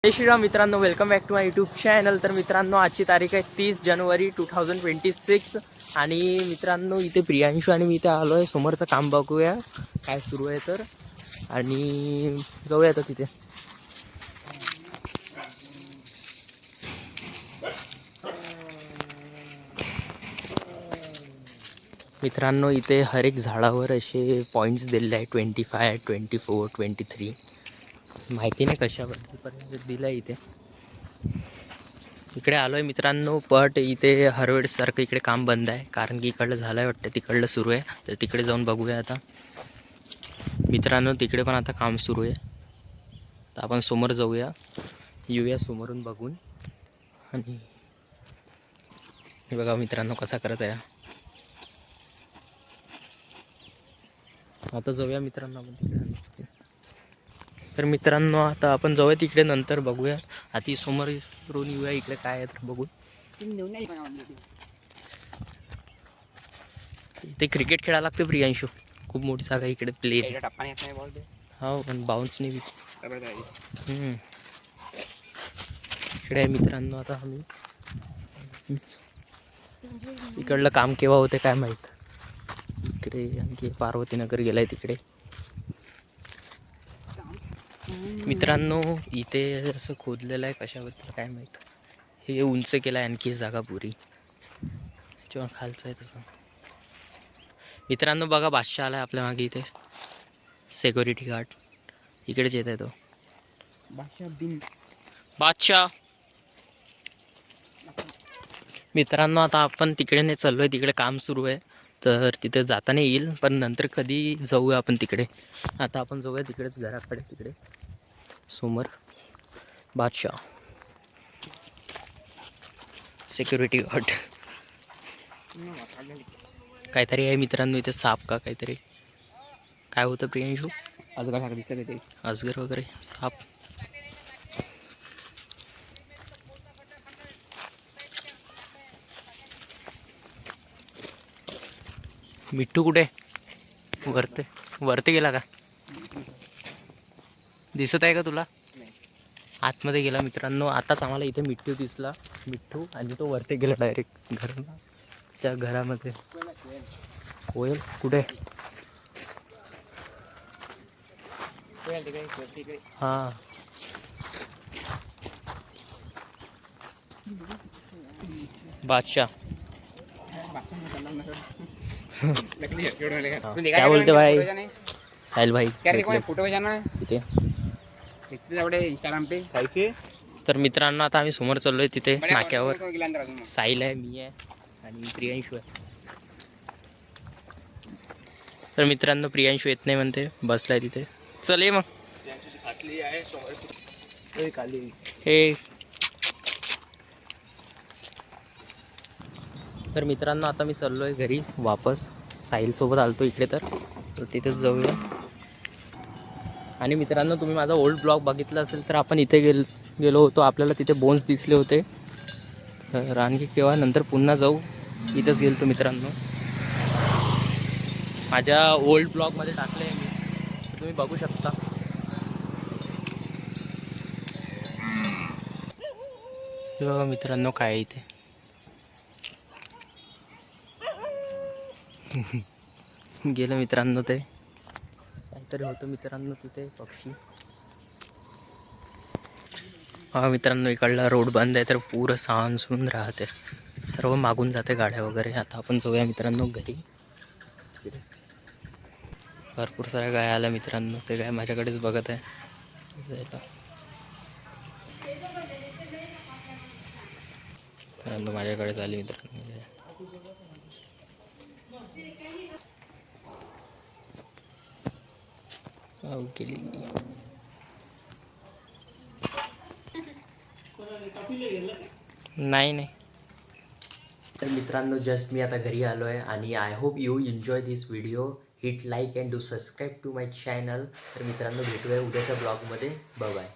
जय श्रीराम मित्रांनो, welcome back to my YouTube channel. तर मित्रांनो, आजची तारीख आहे 30 जानेवारी 2026 आणि मित्रांनो इथे प्रियांशू आणि मी इथे आलो आहे. समोरचं काम बघूया काय सुरू आहे तर, आणि जाऊया आता तिथे. मित्रांनो इथे हर एक झाडावर असे पॉईंट्स दिलेले आहे, 25, 24, 23. माहिती नाही कशाबद्दल पण दिलं आहे इथे. इकडे आलो आहे मित्रांनो, बट इथे हरवेळेसारखं इकडे काम बंद आहे, कारण की इकडलं झालं आहे वाटतं, तिकडलं सुरू आहे. तर तिकडे जाऊन बघूया आता मित्रांनो. तिकडे पण आता काम सुरू आहे, तर आपण समोर जाऊया, येऊया समोरून बघून. आणि हे बघा मित्रांनो कसा करत आहे. आता जाऊया मित्रांनो आपण तिकडे. तर मित्रांनो आता आपण जाऊया तिकडे, नंतर बघूया. आधी समोरून येऊया इकडे काय आहे तर बघून. ते क्रिकेट खेळायला लागतं प्रियांशू, खूप मोठी जागा इकडे प्ले. हो पण बाउन्स नाही इकडे आहे मित्रांनो. आता आम्ही इकडलं काम केव्हा होते काय माहीत. इकडे आणखी पार्वतीनगर गेलाय तिकडे. मित्रांनो इथे असं खोदलेलं आहे, कशाबद्दल काय माहीत. हे उंच केलं आहे आणखी जागा पुरी, जेव्हा खालचं आहे तसं. मित्रांनो बघा, बादशाह आला आहे आपल्या मागे. इथे सिक्युरिटी गार्ड इकडेच येत आहे तो बादशाह. मित्रांनो आता आपण तिकडे नाही चाललो आहे, तिकडे काम सुरू आहे, तर तिथे जाता नाही येईल, पण नंतर कधी जाऊया आपण तिकडे. आता आपण जाऊया तिकडेच घराकडे, तिकडे समोर बादशाह सिक्युरिटी गार्ड काहीतरी आहे मित्रांनो. इथे साप का काहीतरी काय होतं प्रियांशू? अजगर सारखं दिसतं काहीतरी, अजगर वगैरे, साप. मिठ्ठू कुठे? वरते गेला का? दिसत आहे का तुला? आतमध्ये गेला मित्रांनो. आताच आम्हाला इथे मिठ्ठू दिसला, मिठ्ठू, आणि तो वरती गेला डायरेक्ट त्या घरामध्ये. कोयल कुठे? हां बादशाह. क्या बोलते भाई साहिल भाई? फोटो जाना इथे. इंस्टाग्राम पे. तर मित्रांनो आता आम्ही समोर चाललोय तिथे नाक्यावर. साहिल आहे, मी आहे आणि प्रियांशू आहे. तर मित्रांनो प्रियांशू येत नाही म्हणते, बसलाय तिथे. चल ये मग. हे तर मित्रांनो आता मी चाललोय घरी वापस. साहिल सोबत आलतो इकडे, तर तिथेच जाऊया. आणि मित्रांनो तुम्ही माझा ओल्ड ब्लॉग बघितला असेल तर आपण इथे गेलो होतो, आपल्याला तिथे बोन्स दिसले होते. तर आणखी केव्हा नंतर पुन्हा जाऊ, इथंच गेलो मित्रांनो. माझ्या ओल्ड ब्लॉगमध्ये टाकले आहे मी, तुम्ही बघू शकता. हे बघा मित्रांनो काय आहे इथे. गेलं मित्रांनो, ते काहीतरी होतं मित्रांनो तिथे, पक्षी. हा मित्रांनो इकडला रोड बंद आहे, तर पुरं सांसून राहते, सर्व मागून जाते गाड्या वगैरे. आता आपण जाऊया मित्रांनो घरी. भरपूर साऱ्या गाय आल्या मित्रांनो, ते गाय माझ्याकडेच बघत आहे जायला. मित्रांनो माझ्याकडेच आली मित्रांनो. नाही. तर मित्रांनो जस्ट मी आता घरी आलो आहे, आणि I hope you enjoy this video. Hit like and do subscribe to my channel. तर मित्रांनो भेटूया उद्याच्या ब्लॉगमध्ये. Bye bye.